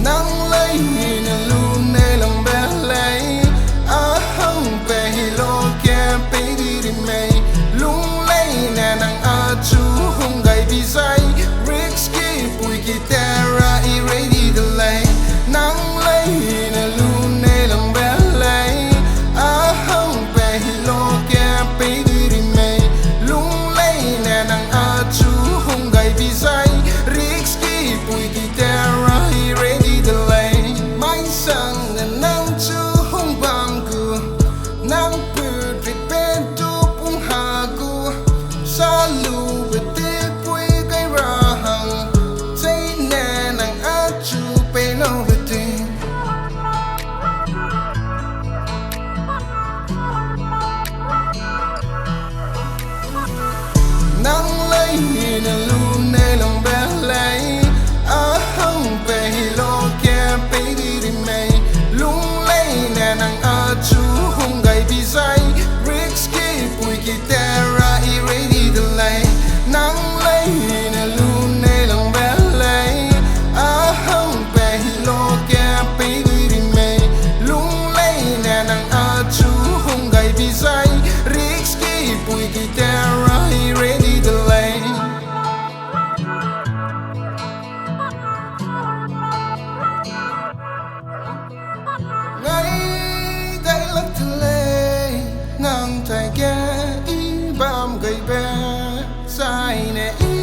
nắng lấy nè luôn nè lòng bé lấy Ahang pehi loket pehi đi mày lung lấy nè nàng achu hung gai bisai risky bùi guitar i ready delei nắng lấy nè luôn nè lòng bé lấy Ahang pehi loket pehi đi mày lung lấy nè nàng achu hung gai bisai risky bùi guitar i ready delei mai sang nè nàng chu hung bang ku nàng pu trip tu pung hagu Salu bete pui gai ra hàng Chei nè nàng achu peilau bete nắng lấy nè luôn nè lòng bé lấy Ahang pehi loket pehi đi mày lung lấy nè nàng achu hung gai bisai risky bùi guitar i ready delei nắng lấy nè luôn nè lòng bé lấy Ahang pehi loket pehi đi mày lung lấy nè nàng achu hung gai bisai risky bùi guitar i ready delei Ngai tay lắc delei nàng thay ghé y bám gầy bé sai nè y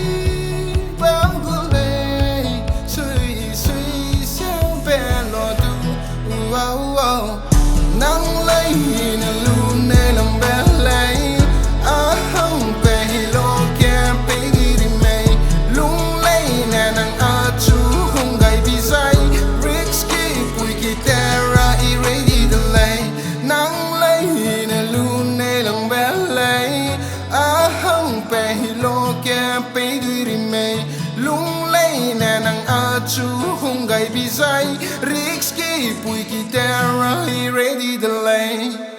bám gul lei suy suy xéo bé lo tu nắng lấy nè luôn nè lòng bé lấy Ahang pehi loket pehi đi mày lung lấy nè nàng achu hung gai bisai risky bùi guitar i ready delei nắng lấy nè luôn nè lòng bé lấy Ahang pehi loket pehi đi mày lung lấy nè nàng achu hung gai bisai risky bùi guitar i ready delei